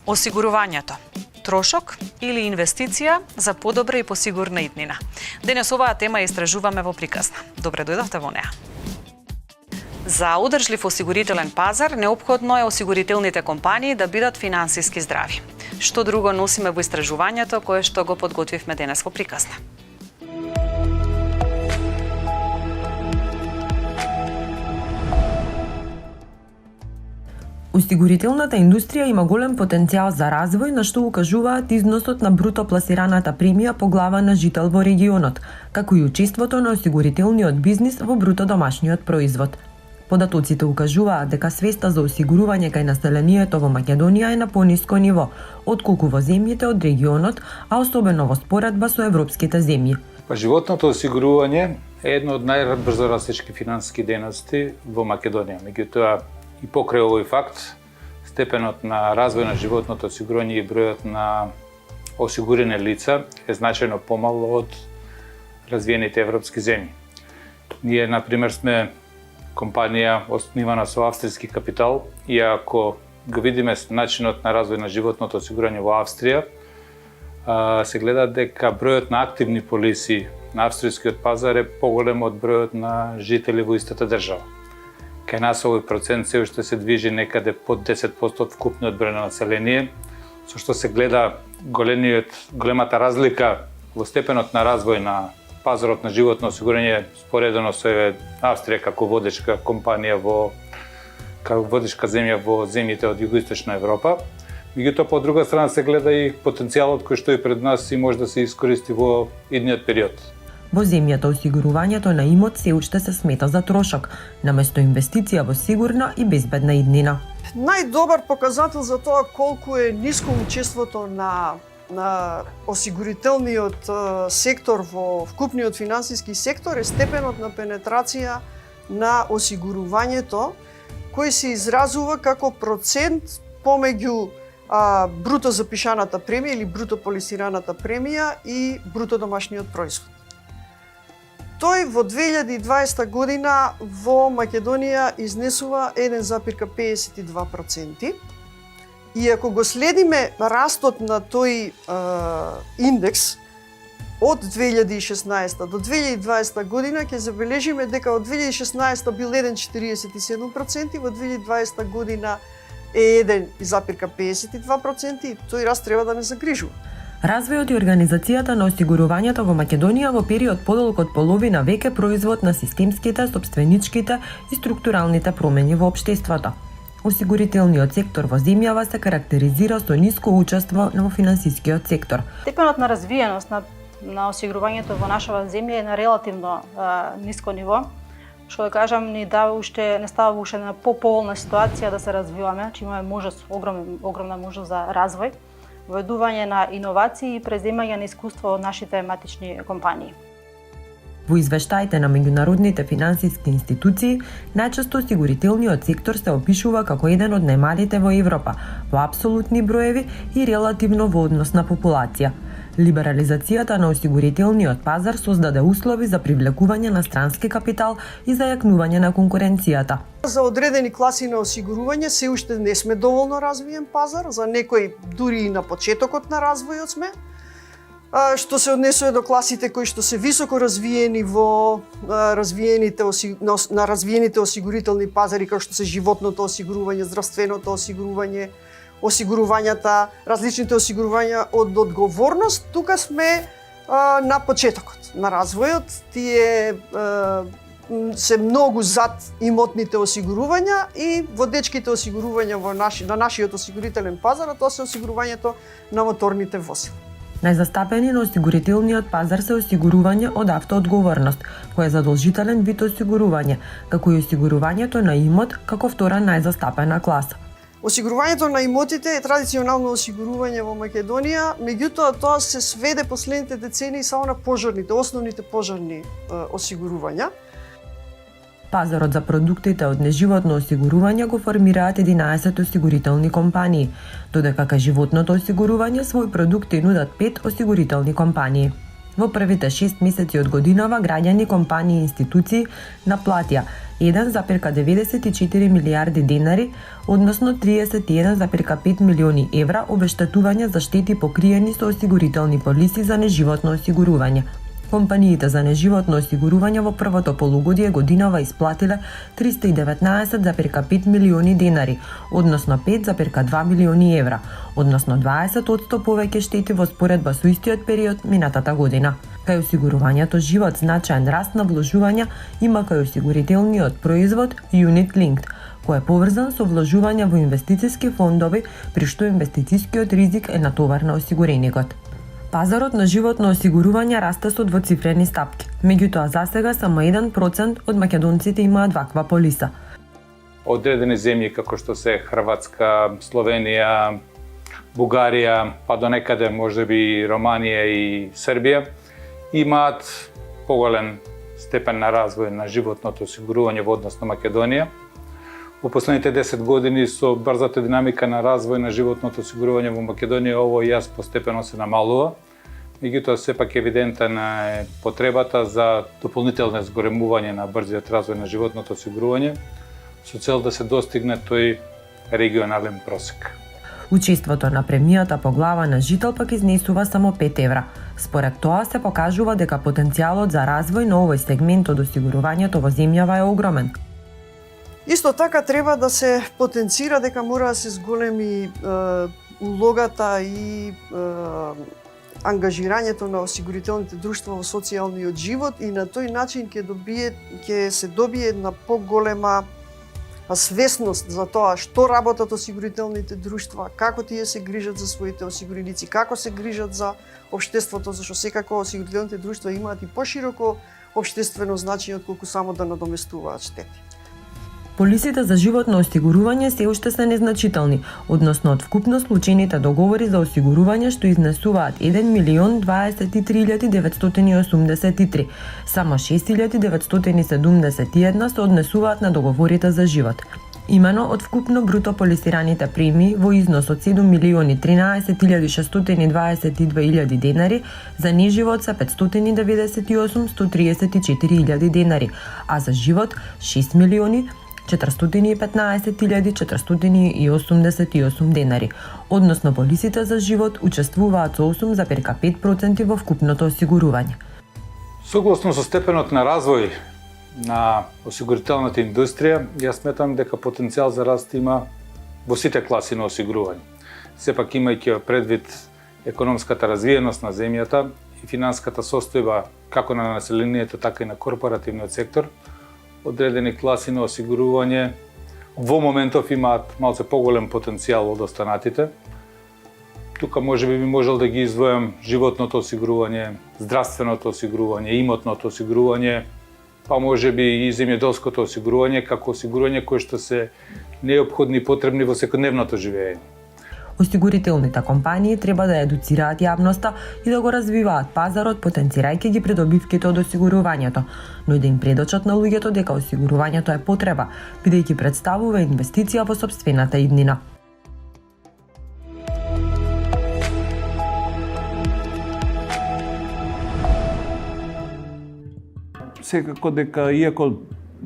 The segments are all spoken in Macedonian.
Осигурувањето. Трошок или инвестиција за подобра и посигурна иднина. Денес оваа тема ја истражуваме во приказна. Добре дојдовте во неа. За одржлив осигурителен пазар неопходно е осигурителните компании да бидат финансиски здрави. Што друго носиме во истражувањето кое што го подготвивме денес во приказна. Осигурителната индустрија има голем потенцијал за развој, на што укажуваат износот на бруто пласираната премија по глава на жител во регионот, како и учеството на осигурителниот бизнис во бруто домашниот производ. Податоците укажуваат дека свеста за осигурување кај населението во Македонија е на пониско ниво, отколку во земјите од регионот, а особено во споредба со европските земји. Животното осигурување е едно од најбрзо растечки финансиски дејности во Македонија. Меѓутоа, и покрај овој факт, степенот на развој на животното осигурување и бројот на осигурени лица е значајно помал од развиените европски земји. Ние, например, сме компанија основана со австријски капитал и ако го видиме начинот на развој на животното осигурување во Австрија, се гледа дека бројот на активни полиси на австријскиот пазар е поголем од бројот на жители во истата држава. Кај нас овој процент се уште се движи некаде под 10% од вкупниот број на население, со што се гледа големата разлика во степенот на развој на пазарот на животно осигурување споредено со Австрија како водечка компанија како водечка земја во земјите од југоисточна Европа. Меѓутоа, по друга страна се гледа и потенцијалот кој што е пред нас и може да се искористи во идниот период. Во земјата осигурувањето на имот се уште се смета за трошок, наместо инвестиција во сигурна и безбедна иднина. Најдобар показател за тоа колку е ниско учеството на осигурителниот сектор во вкупниот финансиски сектор е степенот на пенетрација на осигурувањето, кој се изразува како процент помеѓу бруто запишаната премија или бруто полисираната премија и бруто домашниот производ. Тој во 2020 година во Македонија изнесува 1,52%. И ако го следиме растот на тој индекс од 2016 до 2020 година, ќе забележиме дека од 2016 бил 1,47%, во 2020 година е 1,52% и тој раст треба да не загрижува. Развојот и организацијата на осигурувањето во Македонија во период подолг од половина век е производ на системските, собственичките и структуралните промени во општеството. Осигурителниот сектор во земјава се карактеризира со ниско учество во финансискиот сектор. Степенот на развиеност на осигурувањето во нашава земја е на релативно ниско ниво, што да кажам не става уште на поповолна ситуација да се развиваме, че имаме огромна можност за развој, воведување на иновации и преземање на искуство од нашите матични компании. Во извештаите на меѓународните финансиски институции, најчесто осигурителниот сектор се опишува како еден од најмалите во Европа, во апсолутни броеви и релативно во однос на популација. Либерализацијата на осигурителниот пазар создаде услови за привлекување на странски капитал и зајакнување на конкуренцијата. За одредени класи на осигурување се уште не сме доволно развиен пазар, за некои дури и на почетокот на развојот сме. Што се однесува до класите кои што се високо развиени на развиените осигурителни пазари, како што се животното осигурување, здравственото осигурување, осигурувањата, различните осигурувања од одговорност, тука сме на почетокот на развојот. Тие се многу зад имотните осигурувања и водечките осигурувања на нашиот осигурителен пазар, а тоа се осигурувањето на моторните возила. Најзастапени на осигурителниот пазар се осигурување од автоодговорност, кој е задолжителен вид осигурување, како и осигурувањето на имот како втора најзастапена класа. Осигурувањето на имотите е традиционално осигурување во Македонија, меѓутоа тоа се сведе последните децении само на основните пожарни осигурувања. Пазарот за продуктите од неживотно осигурување го формираат 11 осигурителни компании, додека кај животното осигурување свој продукти нудат 5 осигурителни компании. Во првите 6 месеци од годинава граѓани, компании и институции наплатија 1,94 милиарди денари, односно 31,5 милиони евра обештетување за штети покриени со осигурителни полиси за неживотно осигурување. Компаниите за неживотно осигурување во првото полугодие годинава исплатиле 319,5 милиони денари, односно 5,2 милиони евра, односно 20% повеќе штети во споредба со истиот период минатата година. Кај осигурувањето живот значаен раст на вложувања има кај осигурителниот производ Unit Linked, кој е поврзан со вложување во инвестициски фондови, при што инвестицискиот ризик е натовар на осигуреникот. Пазарот на животно осигурување расте со двоцифрени стапки, меѓутоа засега само 1% од македонците имаат ваква полиса. Одредени земји како што се Хрватска, Словенија, Бугарија, па до некаде можеби Романија и Србија, имаат поголем степен на развој на животното осигурување во однос на Македонија. Во последните 10 години со брзата динамика на развој на животното осигурување во Македонија ово јас постепено се намалува. Меѓутоа сепак евидентна е потребата за дополнително зголемување на брзиот развој на животното осигурување со цел да се достигне тој регионален просек. Учеството на премијата по глава на жител пак изнесува само 5 евра. Според тоа се покажува дека потенцијалот за развој на овој сегмент од осигурувањето во земјава е огромен. Исто така треба да се потенцира дека мора да се зголеми улогата и ангажирањето на осигурителните друштва во социјалниот живот и на тој начин ќе се добие една поголема свесност за тоа што работат осигурителните друштва, како тие се грижат за своите осигуреници, како се грижат за општеството, зашто секако осигурителните друштва имаат и пошироко општествено значење отколку само да надоместуваат штети. Полисите за животно осигурување се уште се незначителни, односно од вкупно случајните договори за осигурување што изнесуваат 1.023.983, само 6.971 се однесуваат на договорите за живот. Имено од вкупно бруто полисираните премии во износ од 7.013.622 денари, за неживот се 598.134 денари, а за живот 6.415.488 денари. Односно полисите за живот учествуваат со 8,5% во вкупното осигурување. Согласно со степенот на развој на осигурителната индустрија, јас сметам дека потенцијал за раст има во сите класи на осигурување. Сепак имајќи предвид економската развиеност на земјата и финансската состојба како на населението, така и на корпоративниот сектор, одредени класи на осигурување во моментов имаат малце поголем потенцијал од останатите. Тука можеби би можел да ги издвојам животното осигурување, здравственото осигурување, имотното осигурување, па можеби и земјоделското осигурување како осигурување кои што се неопходни и потребни во секојдневното живење. Осигурителните компании треба да едуцираат јавноста и да го развиваат пазарот, потенцирајќи ги придобивките од осигурувањето, но и да им предочат на луѓето дека осигурувањето е потреба, бидејќи представува инвестиција во сопствената иднина. Секако дека иако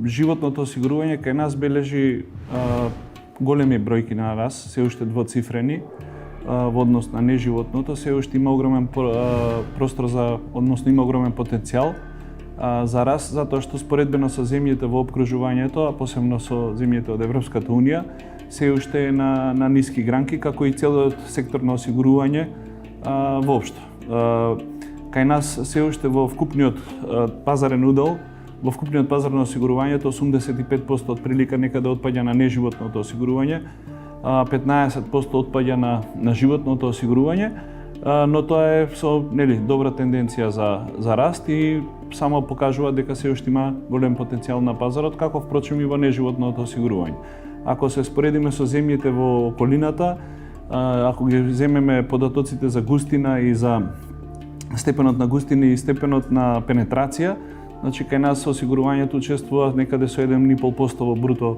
животното осигурување кај нас бележи големи бројки на раст, се уште двоцифрени во однос на неживотното, се уште има огромен простор за, односно има огромен потенцијал за раст, затоа што споредбено со земјите во опкружувањето, а посебно со земјите од Европската унија, се уште е на ниски гранки, како и целиот сектор на осигурување воопшто. Кај нас се уште во вкупниот пазарен удел, во вкупниот пазар на осигурувањето 85% од прилика некаде отпаѓа на неживотното осигурување, 15% отпаѓа на животното осигурување, но тоа е со добра тенденција за раст и само покажува дека се уште има голем потенцијал на пазарот, како впрочем и во неживотното осигурување. Ако се споредиме со земјите во околината, ако ги земеме податоците за густина и за степенот на густина и степенот на пенетрација, значи кај нас осигурувањето учествува некаде со 1,5% во бруто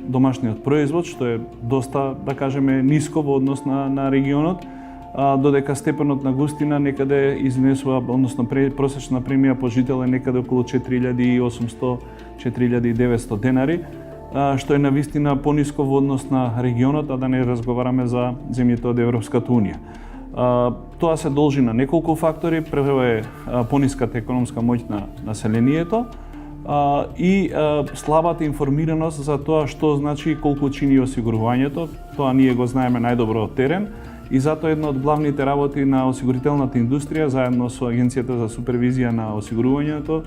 домашниот производ, што е доста, да кажеме, ниско во однос на регионот, додека степенот на густина некаде изнесува, односно просечна премија по жител е некаде околу 4800-4900 денари, што е навистина пониско во однос на регионот, а да не разговараме за земјите од Европската унија. Тоа се должи на неколку фактори. Прво е пониската економска моќ на населението и слабата информираност за тоа што значи и колку чини осигурувањето. Тоа ние го знаеме најдобро од терен и затоа една од главните работи на осигурителната индустрија заедно со Агенцијата за супервизија на осигурувањето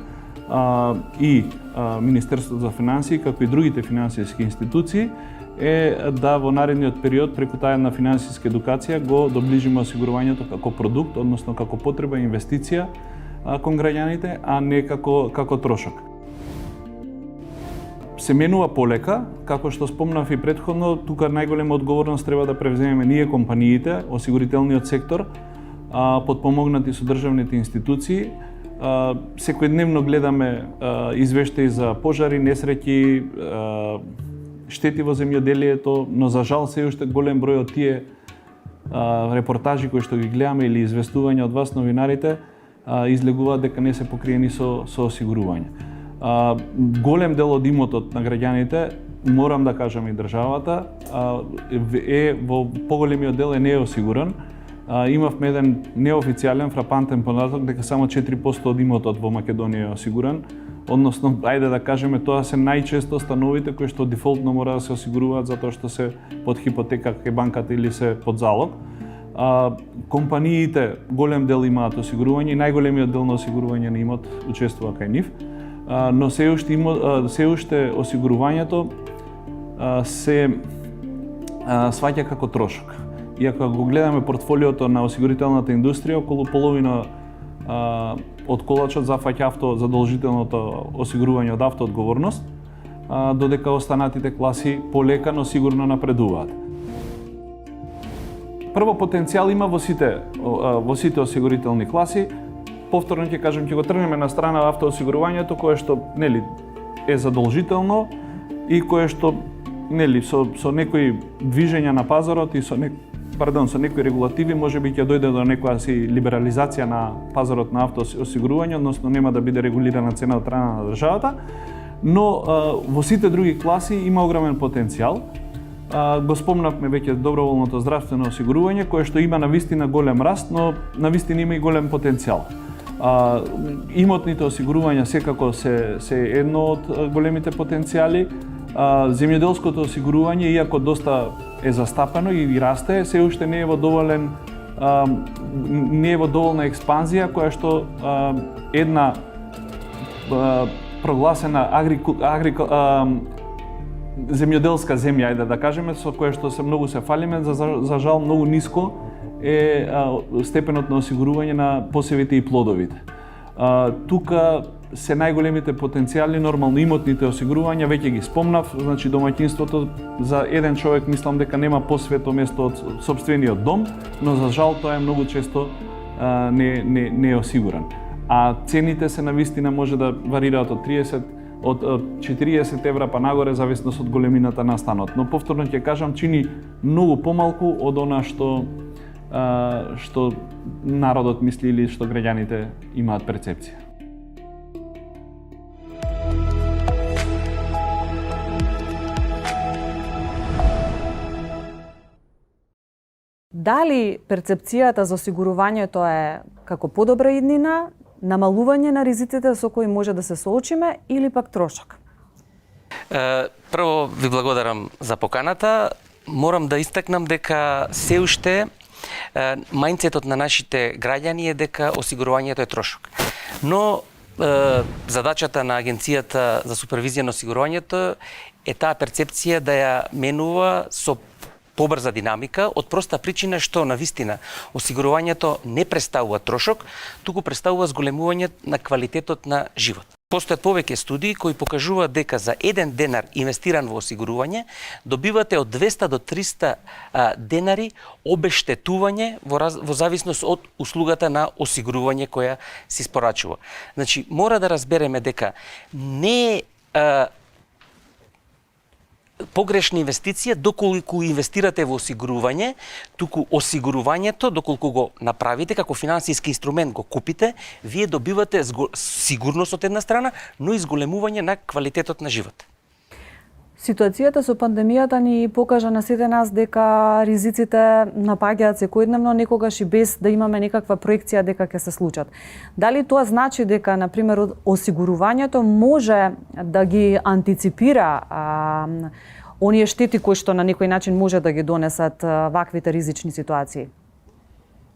и Министерството за финансии, како и другите финансиски институции, е да во наредниот период преку таа една финансиска едукација го доближиме осигурувањето како продукт, односно како потреба инвестиција кон граѓаните, а не како трошок. Се менува полека, како што спомнав и претходно, тука најголема одговорност треба да превземеме ние компаниите, осигурителниот сектор, подпомогнати со државните институции. Секојдневно гледаме извештаи за пожари, несреќи, штети во земјоделието, но за жал се уште голем број од тие репортажи кои што ги гледаме или известувања од вас новинарите излегуваат дека не се покриени со осигурување. Голем дел од имотот на граѓаните, морам да кажам и државата, е во поголемиот дел е неосигуран. Имавме еден неофицијален фрапантен податок дека само 4% од имотот во Македонија е осигуран. Односно, ајде да кажеме, тоа се најчесто становите кои што дефолтно мора да се осигуруваат затоа што се под хипотека кај банката или се под залог. Компаниите голем дел имаат осигурување и најголемиот дел на осигурување на имот учествува кај нив, но се уште осигурувањето се сваќа како трошок. И ако го гледаме портфолиото на осигурителната индустрија, околу половина од колачот зафаќа задолжителното осигурување од автоодговорност, додека останатите класи полека, но сигурно напредуваат. Прво, потенцијал има во сите осигурителни класи. Повторно ќе кажам, ќе го тргнеме на страна автоосигурувањето, кое што е задолжително и кое што со некои движења на пазарот и со некои регулативи можеби ќе дојде до некоја либерализација на пазарот на автоосигурување, односно нема да биде регулирана цена од страна на државата, но во сите други класи има огромен потенцијал. Го спомнавме веќе доброволното здравствено осигурување, кое што има навистина голем раст, но навистина има и голем потенцијал. Имотните осигурувања секако се едно од големите потенцијали. Земјоделското осигурување, иако доста е застапено и расте, се уште не е во доволна експанзија, која што една прогласена земјоделска земја, ајде да кажеме, со која што многу се фалиме, за жал многу ниско е степенот на осигурување на посевите и плодовите. Тука се најголемите потенцијали, нормално имотните осигурувања, веќе ги спомнав, значи домаќинството за еден човек мислам дека нема посвето место од сопствениот дом, но за жал тоа е многу често не е осигуран. А цените се навистина може да варираат од 40 евра па нагоре, зависност од големината на станот. Но повторно ќе кажам, чини многу помалку од она што народот мисли или што граѓаните имаат перцепција. Дали перцепцијата за осигурувањето е како подобра иднина, намалување на ризиците со кои може да се соочиме или пак трошок? Прво ви благодарам за поканата. Морам да истакнам дека се уште мајндсетот на нашите граѓани е дека осигурувањето е трошок. Но задачата на Агенцијата за супервизија на осигурувањето е таа перцепција да ја менува со побрза динамика, од проста причина што навистина осигурувањето не представува трошок, туку представува зголемување на квалитетот на живот. Постојат повеќе студии кои покажуваат дека за 1 денар инвестиран во осигурување добивате од 200 до 300 денари обештетување во зависност од услугата на осигурување која се испорачува. Значи, мора да разбереме дека не погрешна инвестиција доколку инвестирате во осигурување, туку осигурувањето доколку го направите како финансиски инструмент го купите, вие добивате сигурност од една страна, но и зголемување на квалитетот на живот. Ситуацијата со пандемијата ни покажа на сите нас дека ризиците напаѓаат секојдневно, некогаш и без да имаме некаква проекција дека ќе се случат. Дали тоа значи дека, на пример, осигурувањето може да ги антиципира оние штети кои што на некој начин може да ги донесат ваквите ризични ситуации?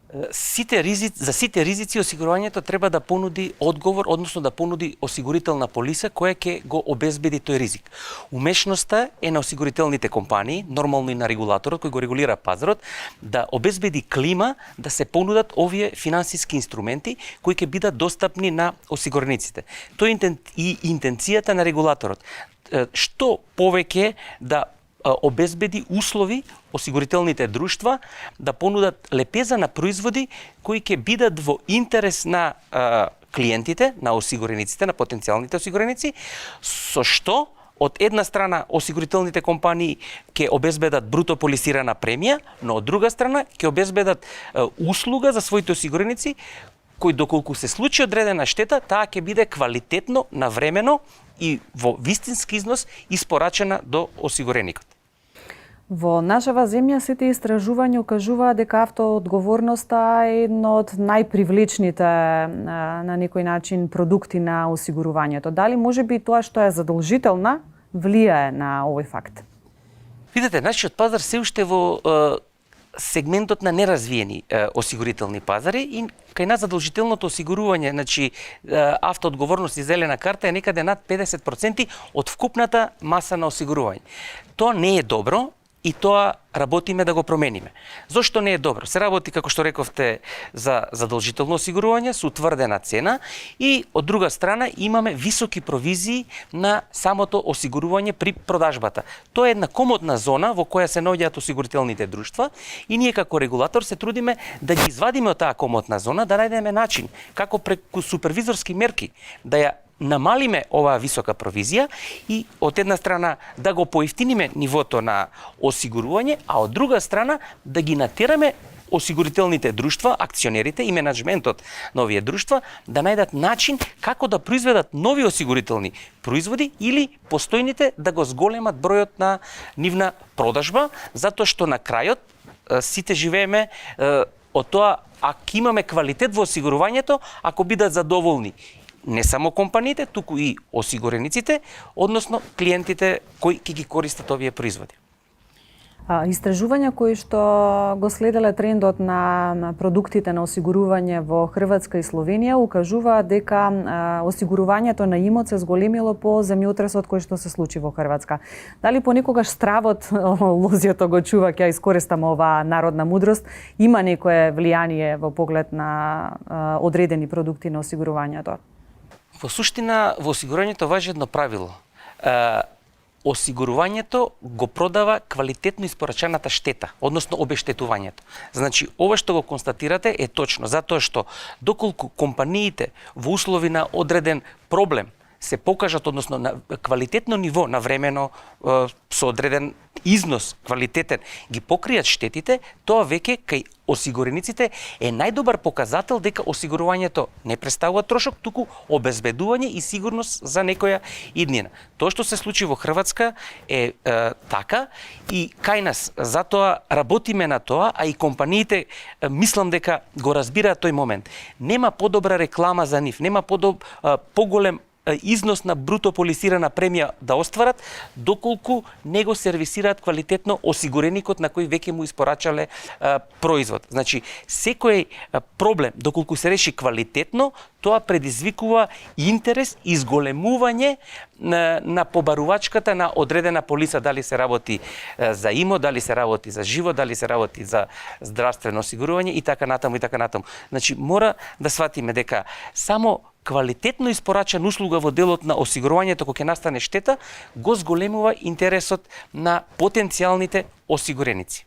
За сите ризици осигурувањето треба да понуди одговор, односно да понуди осигурителна полиса која ќе го обезбеди тој ризик. Умешноста е на осигурителните компании, нормално и на регулаторот кој го регулира пазарот, да обезбеди клима да се понудат овие финансиски инструменти кои ќе бидат достапни на осигурениците. Тоа е и интенцијата на регулаторот. Што повеќе да обезбеди услови осигурителните друштва да понудат лепеза на производи кои ќе бидат во интерес на клиентите, на осигурениците, на потенцијалните осигуреници, со што од една страна осигурителните компании ќе обезбедат бруто полисирана премија, но од друга страна ќе обезбедат услуга за своите осигуреници кој доколку се случи одредена штета, таа ќе биде квалитетно, навремено и во вистински износ испорачена до осигуреникот. Во нашава земја сите истражувања укажуваат дека автоодговорноста е едно од најпривлечните на некој начин продукти на осигурувањето. Дали можеби тоа што е задолжителна влијае на овој факт? Видете, нашиот пазар се уште во сегментот на неразвиени осигурителни пазари и кај нас задолжителното осигурување, значи автоодговорност и зелена карта е некаде над 50% од вкупната маса на осигурување. Тоа не е добро и тоа работиме да го промениме. Зошто не е добро? Се работи, како што рековте, за задолжително осигурување со утврдена цена и од друга страна имаме високи провизии на самото осигурување при продажбата. Тоа е една комодна зона во која се наоѓаат осигурителните друштва и ние како регулатор се трудиме да ги извадиме од таа комодна зона, да најдеме начин како преку супервизорски мерки да ја намалиме оваа висока провизија и од една страна да го поевтиниме нивото на осигурување, а од друга страна да ги натераме осигурителните друштва, акционерите и менеджментот на овие друштва да најдат начин како да произведат нови осигурителни производи или постојните да го зголемат бројот на нивна продажба, затоа што на крајот сите живееме од тоа ако имаме квалитет во осигурувањето, ако бидат задоволни не само компаниите, туку и осигурениците, односно клиентите кои ќе ги користат овие производи. Истражувања кои што го следеле трендот на продуктите на осигурување во Хрватска и Словенија укажуваат дека осигурувањето на имот се зголемило по земјотресот кој што се случи во Хрватска. Дали понекогаш стравот лозјото го чува, ќе искористам оваа народна мудрост, има некое влијание во поглед на одредени продукти на осигурувањето? Во суштина, во осигурувањето важи едно правило. Осигурувањето го продава квалитетно испорачаната штета, односно обештетувањето. Значи, ова што го констатирате е точно, затоа што доколку компаниите во услови на одреден проблем се покажат, односно на квалитетно ниво, навремено со одреден износ квалитетен, ги покријат штетите, тоа веќе кај осигурениците е најдобар показател дека осигурувањето не представува трошок, туку обезбедување и сигурност за некоја иднина. Тоа што се случи во Хрватска е така и кај нас затоа работиме на тоа, а и компаниите мислам дека го разбираат тој момент. Нема подобра реклама за нив, нема поголем износ на бруто полисирана премија да остварат, доколку не го сервисираат квалитетно осигуреникот на кој веќе му испорачале производ. Значи, секој проблем, доколку се реши квалитетно, тоа предизвикува интерес и зголемување на побарувачката на одредена полиса, дали се работи за имот, дали се работи за живот, дали се работи за здравствено осигурување и така натаму и така натаму. Значи, мора да сватиме дека само квалитетно испорачан услуга во делот на осигурувањето кога ќе настане штета, го зголемува интересот на потенцијалните осигуреници.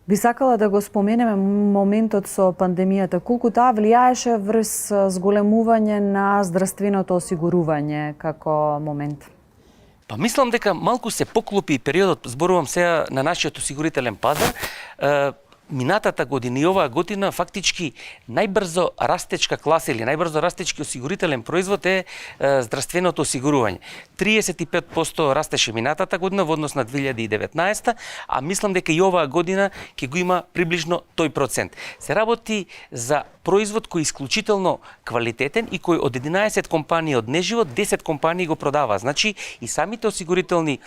Би сакала да го споменеме моментот со пандемијата, колку таа влијаеше врз зголемување на здравственото осигурување како момент? Па мислам дека малку се поклопи периодот, зборувам сега на нашиот осигурителен пазар, минатата година и оваа година фактички најбрзо растечка класа или најбрзо растечки осигурителен производ е здравственото осигурување. 35% растеше минатата година во однос на 2019, а мислам дека и оваа година ќе го има приближно тој процент. Се работи за производ кој е исклучително квалитетен и кој од 11 компании од неживот 10 компании го продава. Значи и самите осигурителни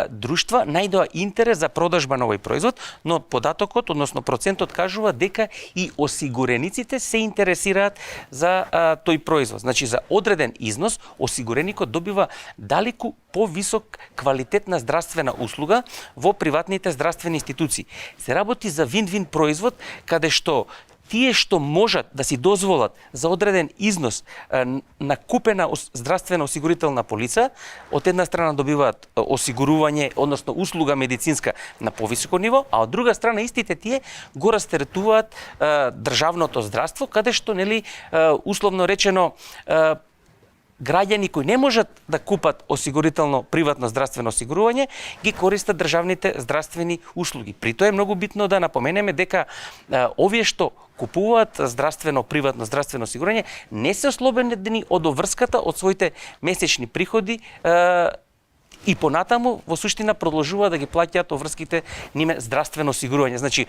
друштва најдоа интерес за продажба на овој производ, но податокот, односно процентот кажува дека и осигурениците се интересираат за тој производ. Значи за одреден износ осигуреникот добива далеку повисок квалитет на здравствена услуга во приватните здравствени институции. Се работи за вин-вин производ каде што тие што можат да си дозволат за одреден износ на купена здравствена осигурителна полица, од една страна добиваат осигурување, односно услуга медицинска на повисоко ниво, а од друга страна истите тие го растретуваат државното здравство, каде што нели условно речено граѓани кои не можат да купат осигурително приватно здравствено осигурување, ги користат државните здравствени услуги. При тоа е многу битно да напоменеме дека овие што купуваат приватно здравствено осигурување не се ослободени од обврската од своите месечни приходи и понатаму во суштина продолжуваат да ги плаќаат обврските ниме здравствено осигурување. Значи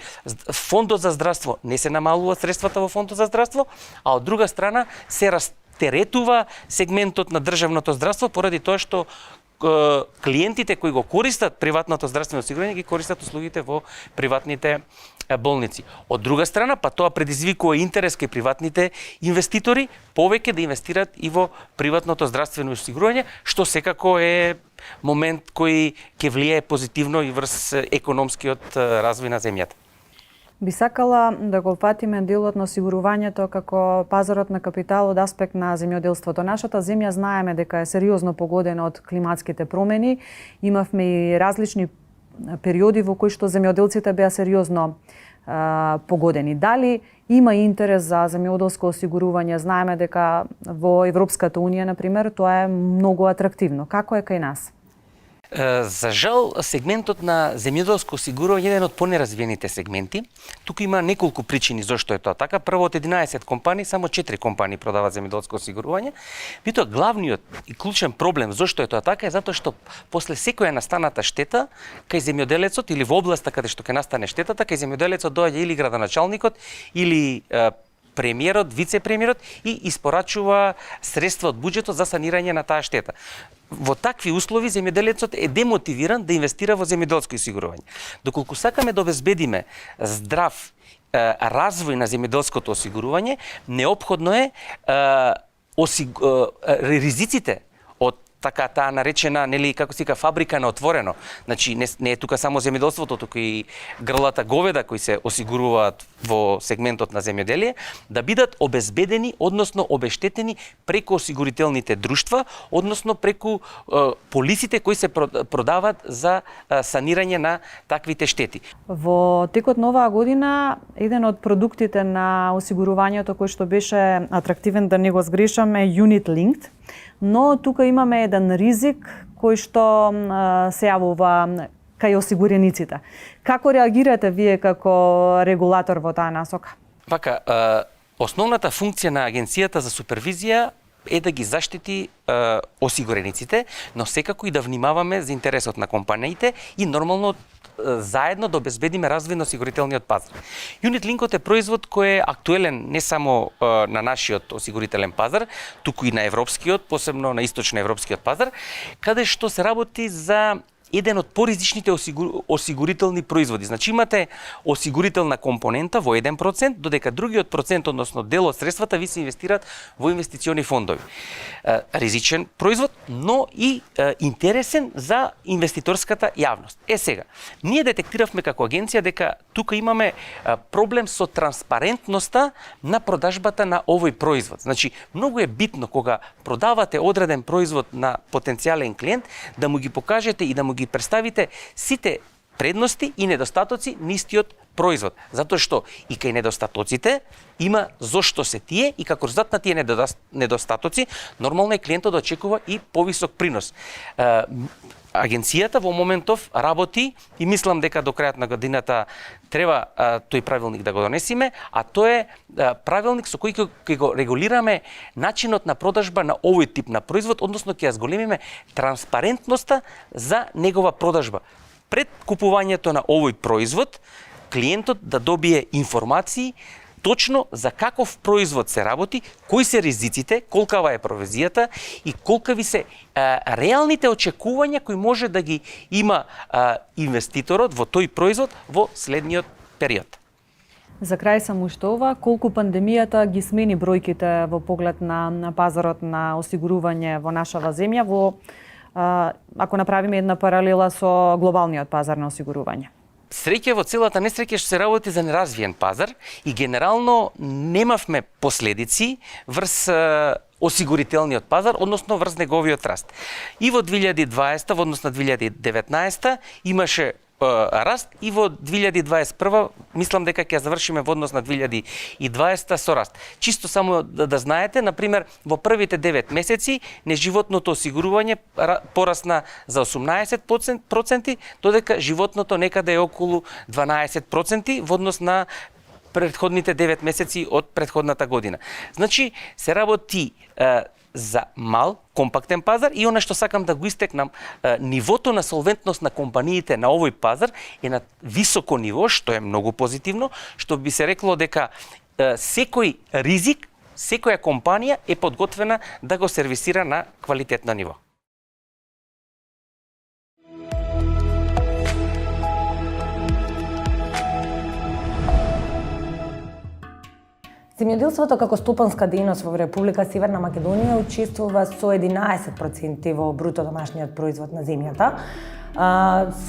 фондот за здравство не се намалуваат средствата во фондот за здравство, а од друга страна се теретува сегментот на државното здравство поради тоа што клиентите кои го користат приватното здравствено осигурување ги користат услугите во приватните болници. Од друга страна, па тоа предизвикува интерес кај приватните инвеститори повеќе да инвестираат и во приватното здравствено осигурување, што секако е момент кој ќе влијае позитивно и врз економскиот развој на земјата. Би сакала да го фатиме делот на осигурувањето како пазарот на капитал од аспект на земјоделството. Нашата земја знаеме дека е сериозно погодена од климатските промени. Имавме и различни периоди во кои што земјоделците беа сериозно погодени. Дали има интерес за земјоделско осигурување? Знаеме дека во Европската унија, например, тоа е многу атрактивно. Како е кај нас? За жал, сегментот на земјоделско осигурување е еден од понеразвиените сегменти. Тука има неколку причини зошто е тоа така. Прво, од 11 компании, само 4 компании продаваат земјоделско осигурување. Битоа, главниот и клучен проблем зошто е тоа така е затоа што после секоја настаната штета кај земјоделецот или во областа каде што ќе настане штетата, кај земјоделецот доаѓа или градоначалникот или премиерот, вице-премиерот и испорачува средства од буџетот за санирање на таа штета. Во такви услови земјоделецот е демотивиран да инвестира во земјоделско осигурување. Доколку сакаме да обезбедиме здрав развој на земјоделското осигурување, неопходно е ризиците од така таа наречена, нели, како се вика, фабрика на отворено. Значи не е тука само земјоделството, тука и грлата говеда кои се осигуруваат во сегментот на земјоделие, да бидат обезбедени, односно обештетени преку осигурителните друштва, односно преку полисите кои се продаваат за санирање на таквите штети. Во текот на оваа година, еден од продуктите на осигурувањето кој што беше атрактивен, да не го сгрешам, е Unit Linked. Но тука имаме еден ризик кој што се јавува кај осигурениците. Како реагирате вие како регулатор во таа насока? Вака, основната функција на Агенцијата за супервизија е да ги заштити осигурениците, но секако и да внимаваме за интересот на компаниите и нормално заедно да обезбедиме развој на осигурителниот пазар. Unit Linked е производ кој е актуелен не само на нашиот осигурителен пазар, туку и на европскиот, посебно на источноевропскиот пазар, каде што се работи за еден од поризичните осигурителни производи. Значи имате осигурителна компонента во 1%, додека другиот процент, односно дел од средствата, ви се инвестираат во инвестициони фондови. Ризичен производ, но и интересен за инвеститорската јавност. Сега, ние детектиравме како агенција дека тука имаме проблем со транспарентноста на продажбата на овој производ. Значи, многу е битно кога продавате одреден производ на потенцијален клиент, да му ги покажете и да му ги представите сите предности и недостатоци на истиот производ. Затоа што и кај недостатоците има зошто се тие и како резултат на тие недостатоци, нормално е клиентот да очекува и повисок принос. Агенцијата во моментов работи и мислам дека до крајот на годината треба тој правилник да го донесиме, а тоа е правилник со кој ќе го регулираме начинот на продажба на овој тип на производ, односно ќе ја зголемиме транспарентноста за негова продажба. Пред купувањето на овој производ, клиентот да добие информации точно за каков производ се работи, кои се ризиците, колкава е провизијата и колкави се реалните очекувања кои може да ги има инвеститорот во тој производ во следниот период. За крај само уште ова, колку пандемијата ги смени бројките во поглед на пазарот на осигурување во нашава земја, ако направиме една паралела со глобалниот пазар на осигурување? Среќа во целата несреќа што се работи за неразвиен пазар и генерално немавме последици врз осигурителниот пазар, односно врз неговиот раст. И во 2020, во однос на 2019, имаше раст и во 2021 мислам дека ќе завршиме во однос на 2020 со раст. Чисто само да знаете, например, во првите 9 месеци неживотното осигурување порасна за 18%, додека животното некаде е околу 12% во однос на претходните 9 месеци од претходната година. Значи, се работи за мал, компактен пазар и она што сакам да го истекнам, нивото на солвентност на компаниите на овој пазар е на високо ниво, што е многу позитивно, што би се рекло дека секој ризик, секоја компанија е подготвена да го сервисира на квалитетно ниво. Земјоделството како стопанска дејност во Република Северна Македонија учествува со 11% во бруто домашниот производ на земјата.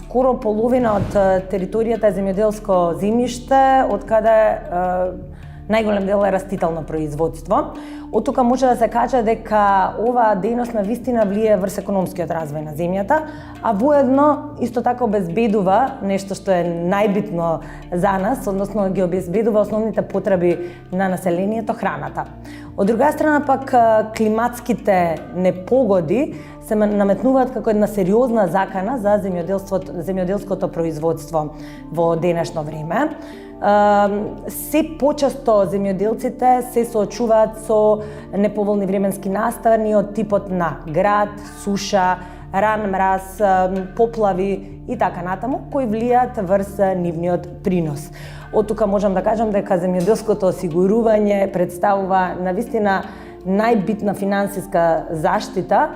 Скоро половина од територијата е земјоделско земјиште, од каде најголем дел е растително производство. Од тука може да се каже дека оваа дејност на вистина влие врз економскиот развој на земјата, а воедно исто така обезбедува нешто што е најбитно за нас, односно ги обезбедува основните потреби на населението, храната. Од друга страна пак климатските непогоди се наметнуваат како една сериозна закана за земјоделското производство во денешно време. Се почесто земјоделците се соочуваат со неповолни временски настани од типот на град, суша, ран мраз, поплави и така натаму, кои влијаат врз нивниот принос. Од тука можам да кажам дека земјоделското осигурување представува навистина најбитна финансиска заштита,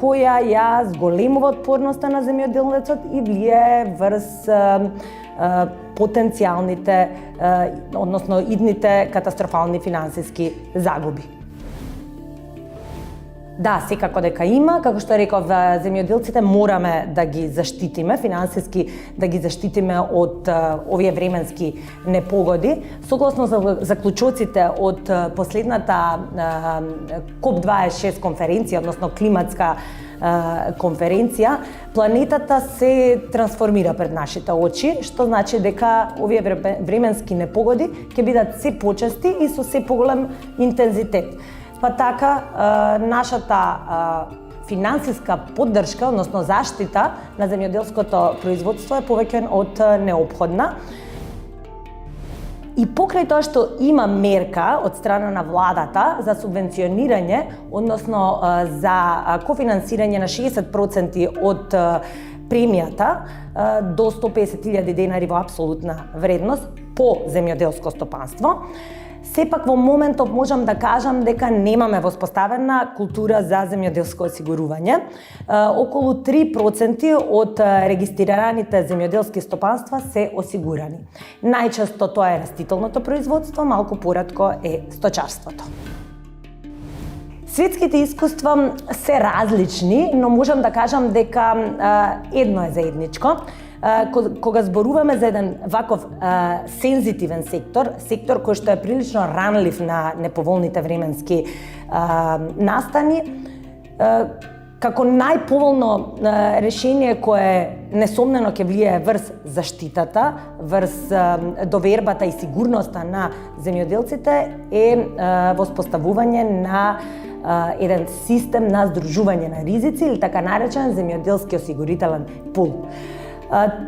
која ја зголемува отпорноста на земјоделецот и влијае врз потенцијалните, односно идните катастрофални финансиски загуби. Да, секако дека има, како што реков, земјоделците мораме да ги заштитиме, финансиски да ги заштитиме од овие временски непогоди. Согласно заклучоците од последната COP26 конференција, односно климатска конференција, планетата се трансформира пред нашите очи, што значи дека овие временски непогоди ќе бидат се почести и со се поголем интензитет. Па така, нашата финансиска поддршка, односно заштита на земјоделското производство е повеќе од неопходна. И покрај тоа што има мерка од страна на владата за субвенционирање, односно за кофинансирање на 60% од премијата до 150.000 денари во апсолутна вредност по земјоделско стопанство, сепак во моментов можам да кажам дека немаме воспоставена култура за земјоделско осигурување. Околу 3% од регистрираните земјоделски стопанства се осигурани. Најчесто тоа е растителното производство, малку поретко е сточарството. Светските искуства се различни, но можам да кажам дека едно е заедничко. Кога зборуваме за еден ваков сензитивен сектор кој што е прилично ранлив на неповолните временски настани, како најповолно решение кое несомнено ќе влие врз заштитата, врз довербата и сигурноста на земјоделците е воспоставување на еден систем на здружување на ризици или така наречен земјоделски осигурителен пул.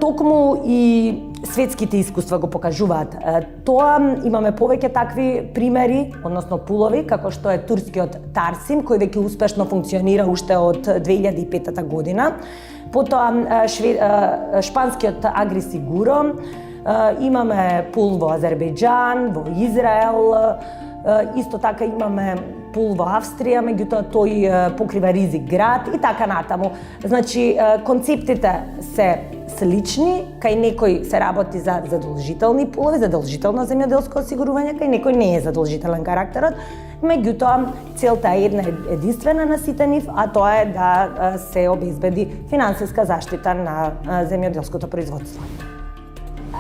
Токму и светските искуства го покажуваат. Тоа имаме повеќе такви примери, односно пулови, како што е турскиот Тарсим, кој веќе успешно функционира уште од 2005 година. Потоа шпанскиот Агрисигуро, имаме пул во Азербејџан, во Израел, исто така имаме пул во Австрија, меѓутоа тој покрива ризик град и така натаму. Значи, концептите се слични, кај некој се работи за задолжителни пулови, задолжително земјоделско осигурување, кај некој не е задолжителен карактерот, меѓутоа целта е една единствена на сите нив, а тоа е да се обезбеди финансиска заштита на земјоделското производство.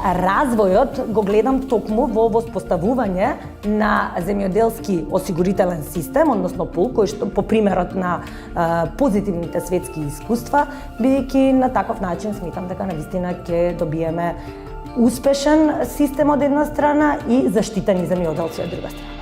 Развојот го гледам токму во воспоставување на земјоделски осигурителен систем, односно пул, кој што по примерот на позитивните светски искуства, бидејќи на таков начин сметам дека навистина ќе добиеме успешен систем од една страна и заштитени земјоделци од друга страна.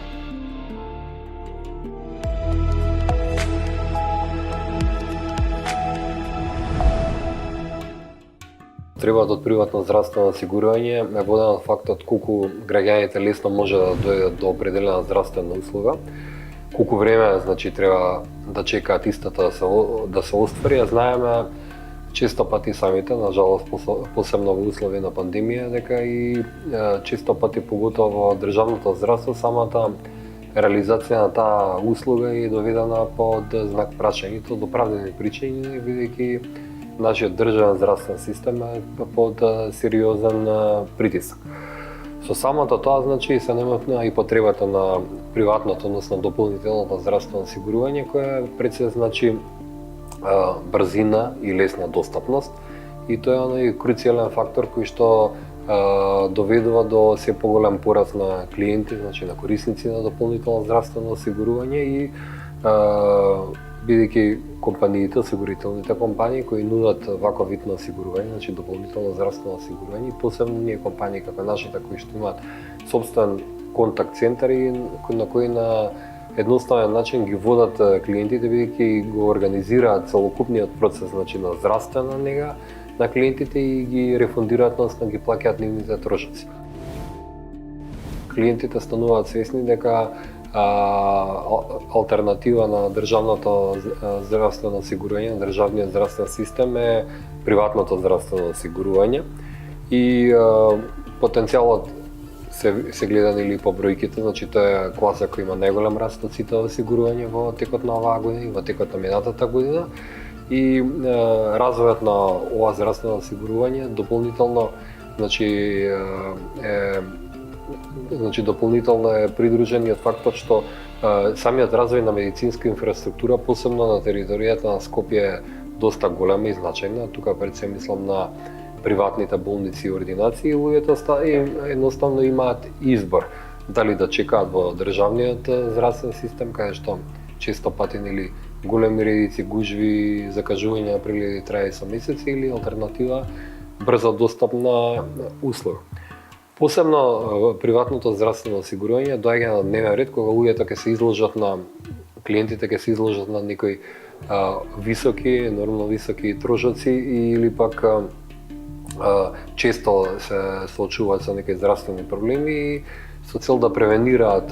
Потребата од приватно здравствено осигурување е водена од фактот колку граѓаните лесно може да дојдат до определена здравствена услуга, колку време значи треба да чекаат истата да се оствари, а знаеме често пати самите, на жалост посебно во услови на пандемија, дека и често пати поготово во државното здравство самата реализација на таа услуга е доведена под знак прашање, до оправдани причини, бидејќи нашиот државен здравствен систем е под сериозен притиск. Со самото тоа, значи, се наметна и потребата на приватното, односно дополнителното здравствено осигурување, кое пред се значи брзина и лесна достапност. И тоа е оној круцијален фактор кој што доведува до се поголем пораст на клиенти, значи на корисници на дополнително здравствено осигурување и бидејќи компаниите, осигурителните компании кои нудат ваков вид на осигурување, значи дополнително здравствено осигурување, посебно ние компании како нашата кои што имаат собствен контакт центар и на кои на едноставен начин ги водат клиентите, бидејќи го организираат целокупниот процес, значи на здравствена нега на клиентите и ги рефундираат, односно ги плаќаат нивните трошоци. Клиентите стануваат свесни дека алтернатива на државното здравствено осигурување, на државниот здравствен систем е приватното здравствено осигурување и потенцијалот се гледа или по бројките, значи тоа е класа која има најголем раст од сите осигурување во текот на оваа година и во текот на минатата година и развојот на ова здравствено осигурување дополнително дополнително е придружен и од фактот што самиот развој на медицинска инфраструктура, посебно на територијата на Скопје, е доста голема и значајна. Тука пред се мислам на приватните болници и ординации, луѓето едноставно имаат избор дали да чекаат во државниот здравствен систем, каде што често пати нели големи редици, гужви, закажувања на прегледи трае со месеци или алтернатива брзо достапна услуга. Посебно приватното здравствено осигурување доаѓа на дневен ред кога луѓето ќе се изложат на клиентите ќе се изложат на некои нормално високи трошоци или пак често се соочуваат со некои здравствени проблеми и со цел да превенираат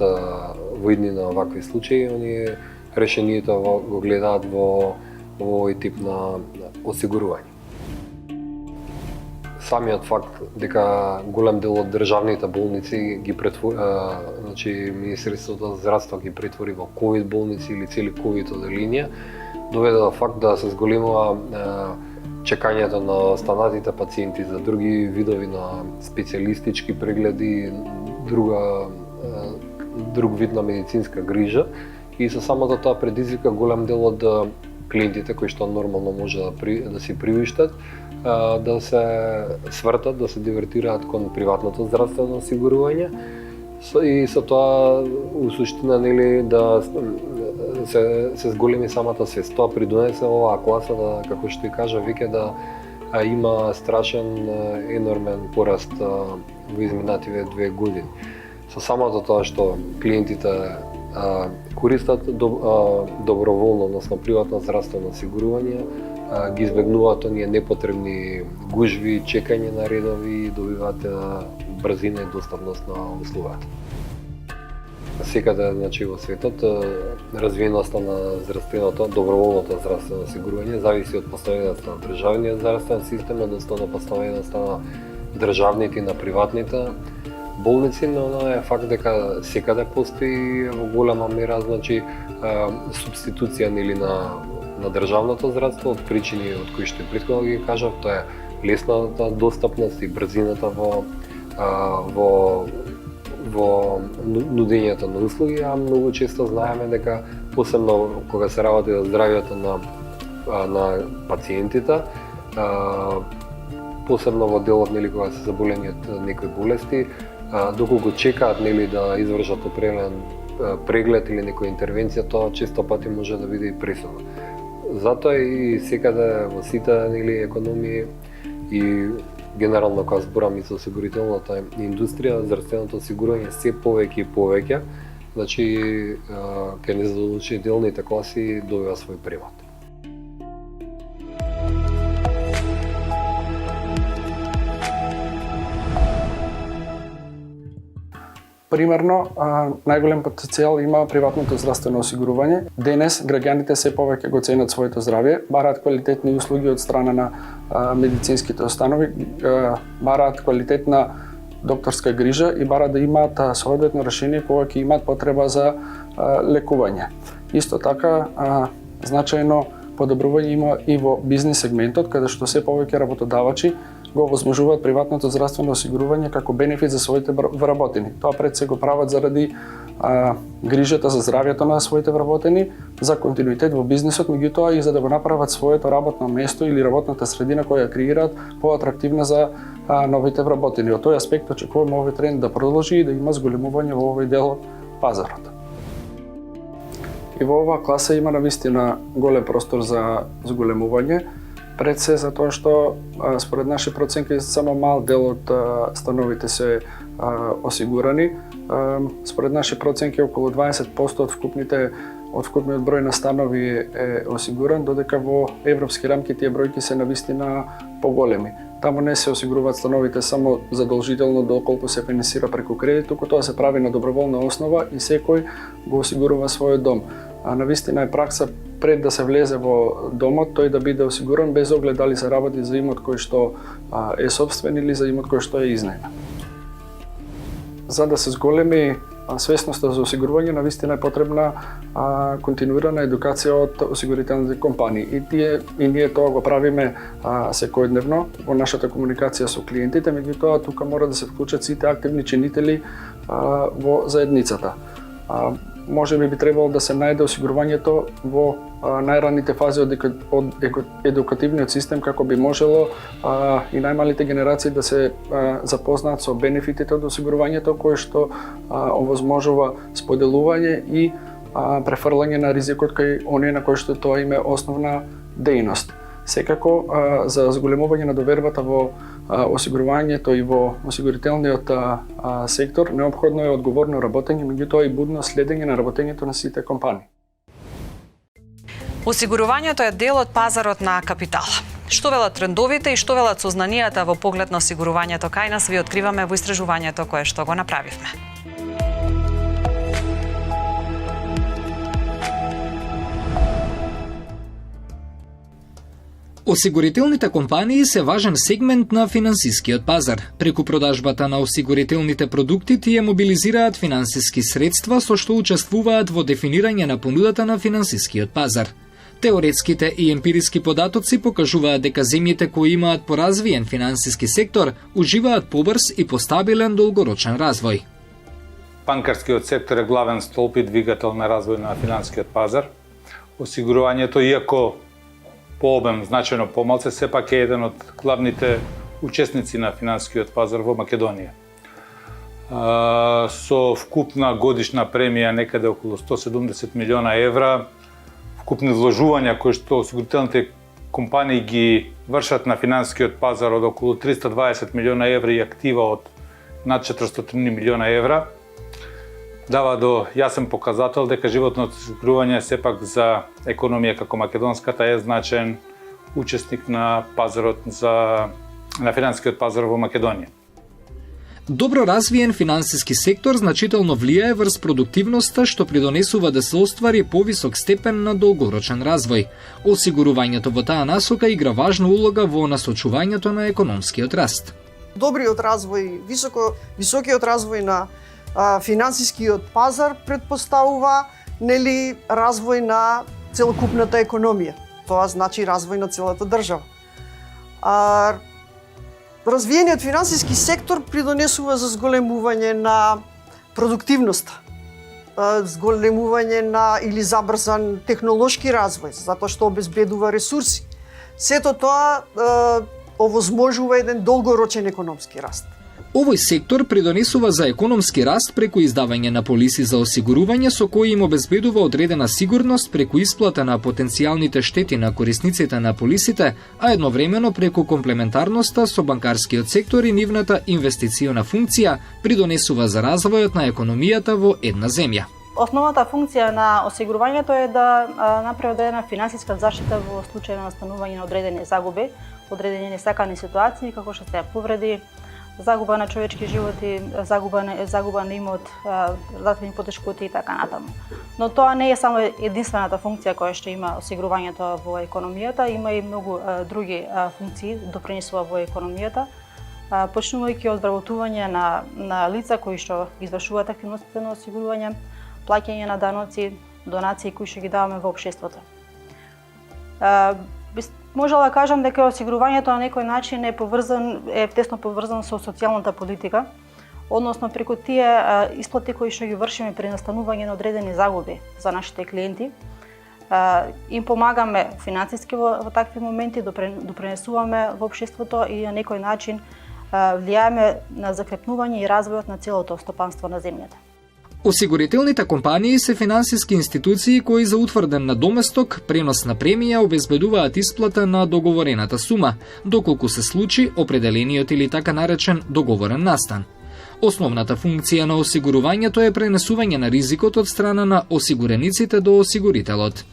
во иднина вакви случаи, оние решението го гледаат во овој тип на осигурување. Самиот факт дека голем дел од државните болници ги значи Министерството за здравство ги претвори во ковид болници или цели ковид оделенија, доведе до факт да се зголемува чекањето на останатите пациенти за други видови на специјалистички прегледи, друг вид на медицинска грижа и со самото тоа предизвика голем дел од клиентите кои што нормално може да си привиштат, да се свртат, да се дивертираат кон приватното здравствено осигурување, И со тоа у суштина нели да се зголеми самата свест. Тоа придонесе оваа класа да, како што и кажа веќе, да има страшен енормен пораст во изминативе 2 години. Со самото тоа што клиентите користат доброволно, односно приватно здравствено осигурување, ги избегнуваат оние непотребни гужви, чекање на редови и добиваат брзина и достапност на услугата. Секаде, значи, во светот, развиеноста на здравственото, доброволното здравствено осигурување зависи од поставеността на државниот здравствен систем, односно на поставеността на државните и на приватните болници, но е факт дека секаде постои во голема мера, значи, субституција нели на државното здравство од причини од кои што и претходно ги кажав, тоа е лесната достапност и брзината во нудењето на услуги, а многу често знаеме дека посебно кога се работи за здравјето на пациентите, посебно во делот нели кога се заболени од некои болести, доколку чекаат нели да извршат определен преглед или некоја интервенција, тоа често пати може да биде и пресудно. Затоа и секаде во сите нели економии и генерално кога зборам и за осигурителната индустрија, здравственото осигурување се повеќе и повеќе, значи кај незадолжителните класи добива свој примат. Примерно, најголем потенцијал има приватното здравствено осигурување. Денес граѓаните се повеќе го ценат своето здравје, бараат квалитетни услуги од страна на медицинските установи, бараат квалитетна докторска грижа и бараат да имаат соодветно решение кога ќе имаат потреба за лекување. Исто така, значајно подобрување има и во бизнис сегментот, каде што се повеќе работодавачи го возможуваат приватното здравствено осигурување како бенефит за своите вработени. Тоа пред се го прават заради грижата за здравјето на своите вработени, за континуитет во бизнисот, меѓутоа и за да го направат своето работно место или работната средина која ја креираат поатрактивна за новите вработени. Од тој аспект очекуваме овој тренд да продолжи и да има зголемување во овој дел од пазарот. И во оваа класа има навистина голем простор за зголемување. Пред се затоа што според наши проценки само мал дел од становите се осигурани. Според наши проценки околу 20% од вкупниот број на станови е осигуран, додека во европски рамки тие бројки се навистина поголеми. Таму не се осигуруваат становите само задолжително доколку се финансира преку кредит, туку тоа се прави на доброволна основа и секој го осигурува својот дом. Навистина е пракса пред да се влезе во домот, тој да биде осигуран без оглед дали се работи за имот кој што е собствен или за имот кој што е изнајмен. За да се зголеми свесноста за осигурување, навистина е потребна континуирана едукација од осигурителните компании. И ние тоа го правиме секојдневно во нашата комуникација со клиентите, меѓутоа тука мора да се вклучат сите активни чинители во заедницата. Може би требало да се најде осигурувањето во најранните фази од едукативниот систем, како би можело и најмалите генерации да се запознаат со бенефитите од осигурувањето, кое што овозможува споделување и префрлање на ризикот кај оние на кои што тоа име основна дејност. Секако, за зголемување на довербата во осигурувањето и во осигурителниот сектор, неопходно е одговорно работење, меѓутоа и будно следење на работењето на сите компании. Осигурувањето е дел од пазарот на капитал. Што велат трендовите и што велат сознанијата во поглед на осигурувањето кај нас, ви откриваме во истражувањето кое што го направивме. Осигурителните компании се важен сегмент на финансискиот пазар. Преку продажбата на осигурителните продукти тие мобилизираат финансиски средства со што учествуваат во дефинирање на понудата на финансискиот пазар. Теоретските и емпириски податоци покажуваат дека земјите кои имаат поразвиен финансиски сектор уживаат побрз и постабилен долгорочен развој. Банкарскиот сектор е главен столб и двигател на развој на финансискиот пазар. Осигурувањето, иако по обем значајно помалце, сепак е еден од главните учесници на финансискиот пазар во Македонија. со вкупна годишна премија некаде околу 170 милиона евра, вкупни вложувања кои што осигурителните компании ги вршат на финансискиот пазар од околу 320 милиона евра и актива од над 400 милиона евра, дава до јасен показател дека животното осигурување сепак за економија како македонската е значаен учесник на пазарот на финансискиот пазар во Македонија. Добро развиен финансиски сектор значително влијае врз продуктивноста, што придонесува да се оствари повисок степен на долгорочен развој. Осигурувањето во таа насока игра важна улога во насочувањето на економскиот раст. Добриот развој, високиот развој на финансискиот пазар предпоставува развој на целокупната економија. Тоа значи развој на целата држава. Развиениот финансиски сектор придонесува за зголемување на продуктивноста, зголемување на или забрзан технолошки развој, затоа што обезбедува ресурси. Сето тоа овозможува еден долгорочен економски раст. Овој сектор придонесува за економски раст преку издавање на полиси за осигурување со кои им обезбедува одредена сигурност преку исплата на потенцијалните штети на корисниците на полисите, а едновремено преку комплементарноста со банкарскиот сектор и нивната инвестициона функција придонесува за развојот на економијата во една земја. Основната функција на осигурувањето е да направи одредена финансиска заштита во случај на настанување на одредени загуби, одредени несакани ситуации, како што се повреди, загуба на човечки животи, загуба на имот, здравствени потешкоти и така натаму. Но тоа не е само единствената функција која што има осигурувањето во економијата, има и многу други функции допринесува во економијата, почнувајќи од вработување на лица кои што извршуваат активностите на осигурување, плаќање на даноци, донации кои што ги даваме во општеството. Можела да кажам дека осигурувањето на некој начин е тесно поврзано со социјалната политика, односно преку тие исплати кои што ги вршиме при настанување на одредени загуби за нашите клиенти, им помагаме финансиски во такви моменти, допринесуваме во општеството и на некој начин влијаеме на закрепнување и развојот на целото стопанство на земјата. Осигурителните компании се финансиски институции кои за утврден надоместок, пренос на премија обезбедуваат исплата на договорената сума, доколку се случи определениот или така наречен договорен настан. Основната функција на осигурувањето е пренесување на ризикот од страна на осигурениците до осигурителот.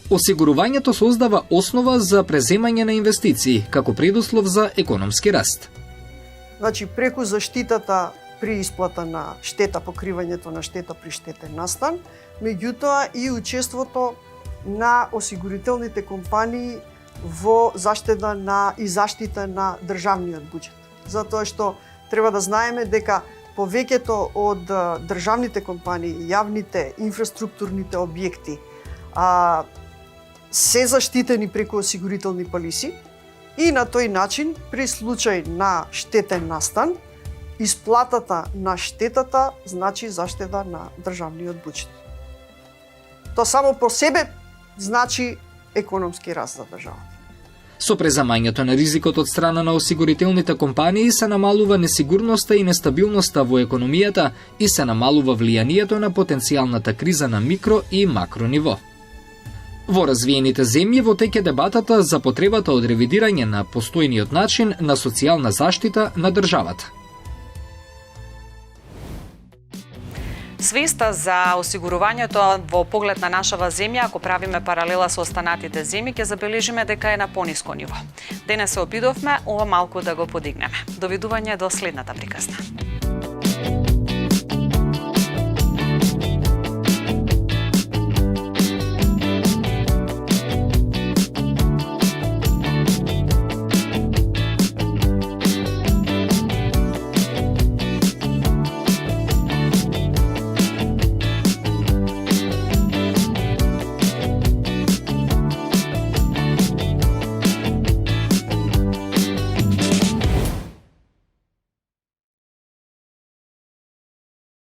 Осигурувањето создава основа за преземање на инвестиции, како предуслов за економски раст. Значи, преку заштитата при исплата на штета, покривањето на штета при штетен настан, меѓутоа и учеството на осигурителните компании во заштита на државниот буџет. Затоа што треба да знаеме дека повеќето од државните компании, јавните инфраструктурните објекти се заштитени преку осигурителни полиси и на тој начин при случај на штетен настан исплатата на штетата значи заштеда на државниот буџет. Тоа само по себе значи економски раст за државата. Со преземањето на ризикот од страна на осигурителните компании се намалува несигурноста и нестабилноста во економијата и се намалува влијанието на потенцијалната криза на микро и макро ниво. Во развиените земји во теќе дебатата за потребата од ревидирање на постојниот начин на социјална заштита на државата. Свеста за осигурувањето во поглед на нашава земја, ако правиме паралела со останатите земји, ќе забележиме дека е на пониско ниво. Денес се обидовме ова малку да го подигнеме. Довидување до следната приказна.